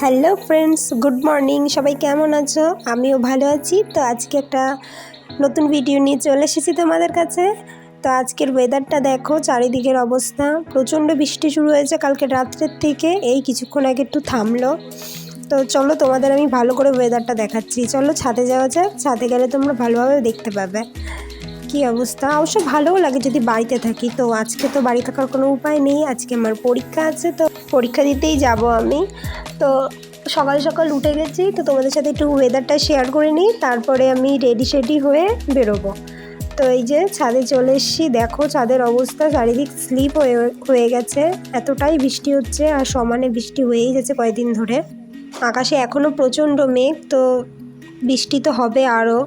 Hello friends, good morning. সবাই কেমন আছো? আমিও ভালো আছি। তো আজকে একটা নতুন ভিডিও নিয়ে চলে এসেছি তোমাদের কাছে। তো আজকের ওয়েদারটা দেখো, চারিদিকের অবস্থা প্রচণ্ড বৃষ্টি শুরু হয়েছে কালকে রাত্রের থেকে, এই কিছুক্ষণ আগে একটু থামলো। তো চলো তোমাদের আমি ভালো করে ওয়েদারটা দেখাচ্ছি। চলো ছাদে যাওয়া যাক, ছাদে গেলে তোমরা ভালোভাবে দেখতে পাবে কী অবস্থা। অবশ্য ভালোও লাগে যদি বাড়িতে থাকি। তো আজকে তো বাড়ি থাকার কোনো উপায় নেই, আজকে আমার পরীক্ষা আছে, তো পরীক্ষা দিতেই যাব আমি। তো সকাল সকাল উঠে গেছি, তো তোমাদের সাথে একটু ওয়েদারটা শেয়ার করে নিই, তারপরে আমি রেডি হয়ে বেরোবো। তো এই যে ছাদে চলে এসেছি, দেখো ছাদের অবস্থা, চারিদিক স্লিপ হয়ে গেছে, এতটাই বৃষ্টি হচ্ছে আর সমানে বৃষ্টি হয়েই যাচ্ছে কয়েকদিন ধরে। আকাশে এখনও প্রচণ্ড মেঘ, তো বৃষ্টি তো হবে আরও।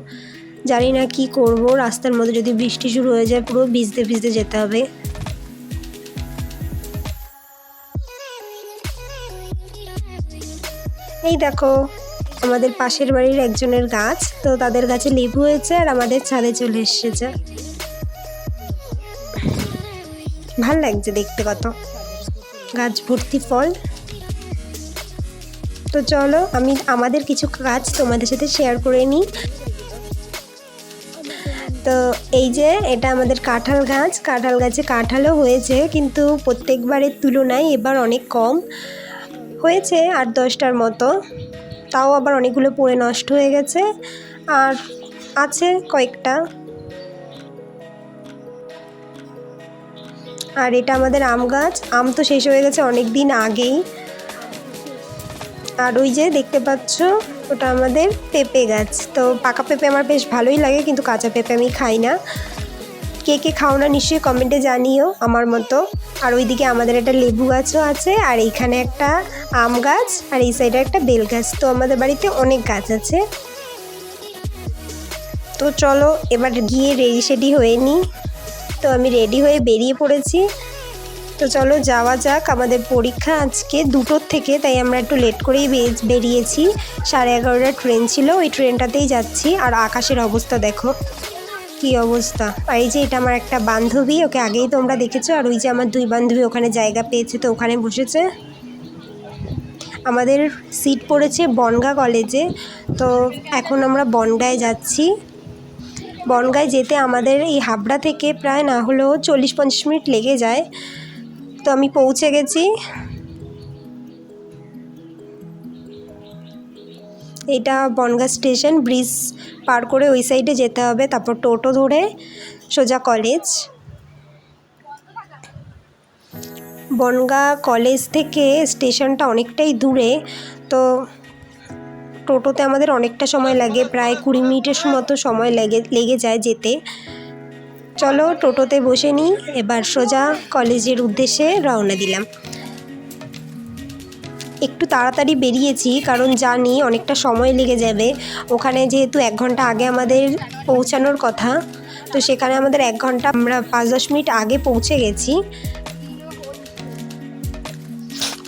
জানি না কি করব, রাস্তার মধ্যে যদি বৃষ্টি শুরু হয়ে যায় পুরো ভিজতে ভিজতে যেতে হবে। এই দেখো আমাদের পাশের বাড়ির একজনের গাছ, তো তাদের গাছে লেবু হয়েছে আর আমাদের ছাদে চলে এসেছে। ভাল লাগছে দেখতে, কত গাছ ভর্তি ফল। তো চলো আমি আমাদের কিছু গাছ তোমাদের সাথে শেয়ার করে নিই। তো এই যে এটা আমাদের কাঁঠাল গাছ, কাঁঠাল গাছে কাঁঠালও হয়েছে, কিন্তু প্রত্যেকবারের তুলনায় এবার অনেক কম হয়েছে, 8-10টার মতো। তাও আবার অনেকগুলো পড়ে নষ্ট হয়ে গেছে, আর আছে কয়েকটা। আর এটা আমাদের আম গাছ, আম তো শেষ হয়ে গেছে অনেক দিন আগেই। আর ওই যে দেখতে পাচ্ছ ওটা আমাদের পেঁপে গাছ। তো পাকা পেঁপে আমার বেশ ভালোই লাগে, কিন্তু কাঁচা পেঁপে আমি খাই না। কে কে খাও না নিশ্চয়ই কমেন্টে জানিও আমার মতো। আর ওইদিকে আমাদের একটা লেবু গাছও আছে, আর এইখানে একটা আম গাছ, আর এই সাইডে একটা বেল গাছ। তো আমাদের বাড়িতে অনেক গাছ আছে। তো চলো এবার গিয়ে রেডি হয়ে নিই। তো আমি রেডি হয়ে বেরিয়ে পড়েছি। তো চলো যাওয়া যাক। আমাদের পরীক্ষা আজকে 2টোর থেকে, তাই আমরা একটু লেট করেই বেরিয়েছি। 11:30টার ট্রেন ছিল, ওই ট্রেনটাতেই যাচ্ছি। আর আকাশের অবস্থা দেখো কি অবস্থা। আর এই যে এটা আমার একটা বান্ধবী, ওকে আগেই তোমরা দেখেছো। আর ওই যে আমার 2 বান্ধবী ওখানে জায়গা পেয়েছে, তো ওখানে বসেছে। আমাদের সিট পড়েছে বনগাঁ কলেজে। তো এখন আমরা বনগাঁয় যাচ্ছি। বনগাঁয় যেতে আমাদের এই হাবড়া থেকে প্রায় না হলেও 40-50 মিনিট লেগে যায়। তো আমি পৌঁছে গেছি। এটা বনগাঁ স্টেশন, ব্রিজ পার করে ওই সাইডে যেতে হবে, তারপর টোটো ধরে সোজা কলেজ। বনগাঁ কলেজ থেকে স্টেশনটা অনেকটাই দূরে, তো টোটোতে আমাদের অনেকটা সময় লাগে, প্রায় 20 মিনিটের মতো সময় লেগে যায় যেতে। চলো টোটোতে বসে নিই, এবার সোজা কলেজের উদ্দেশ্যে রওনা দিলাম। একটু তাড়াতাড়ি বেরিয়েছি, কারণ জানি অনেকটা সময় লেগে যাবে। ওখানে যেহেতু 1 ঘন্টা আগে আমাদের পৌঁছানোর কথা, তো সেখানে আমাদের 1 ঘন্টা, আমরা 5-10 মিনিট আগে পৌঁছে গেছি।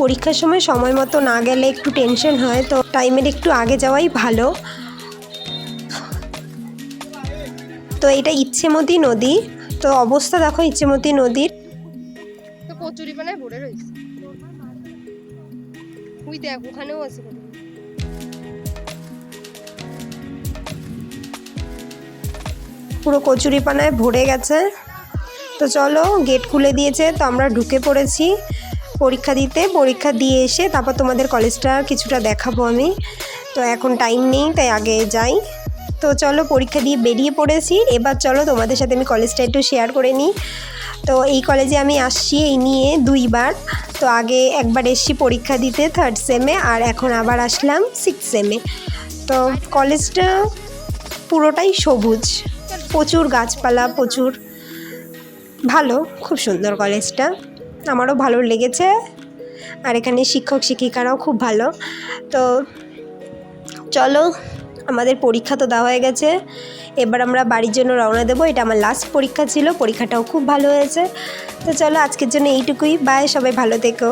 পরীক্ষার সময় মতো না গেলে একটু টেনশন হয়, তো টাইমের একটু আগে যাওয়াই ভালো। তো এটা ইচ্ছেমতি নদী। তো অবস্থা দেখো ইচ্ছেমতি নদীর। তো কচুরিপানায় ভরে রয়েছে, ওই দেখ ওখানেও আছে। পুরো কচুরিপানায় ভরে গেছে। তো চলো গেট খুলে দিয়েছে, তো আমরা ঢুকে পড়েছি পরীক্ষা দিতে। পরীক্ষা দিয়ে এসে তারপর তোমাদের কলেজটা কিছুটা দেখাবো আমি। তো এখন টাইম নেই, তাই আগে যাই। তো চলো পরীক্ষা দিয়ে বেরিয়ে পড়েছি। এবার চলো তোমাদের সাথে আমি কলেজটা একটু শেয়ার করে নিই। তো এই কলেজে আমি আসছি এই নিয়ে 2 বার। তো আগে একবার এসছি পরীক্ষা দিতে 3rd সেমে, আর এখন আবার আসলাম 6th সেমে। তো কলেজটা পুরোটাই সবুজ, প্রচুর গাছপালা, প্রচুর ভালো, খুব সুন্দর কলেজটা, আমারও ভালো লেগেছে। আর এখানে শিক্ষক শিক্ষিকারাও খুব ভালো। তো চলো আমাদের পরীক্ষা তো দেওয়া হয়ে গেছে, এবার আমরা বাড়ির জন্য রওনা দেবো। এটা আমার লাস্ট পরীক্ষা ছিল, পরীক্ষাটাও খুব ভালো হয়েছে। তো চলো আজকের জন্য এইটুকুই, বাই, সবাই ভালো থেকো।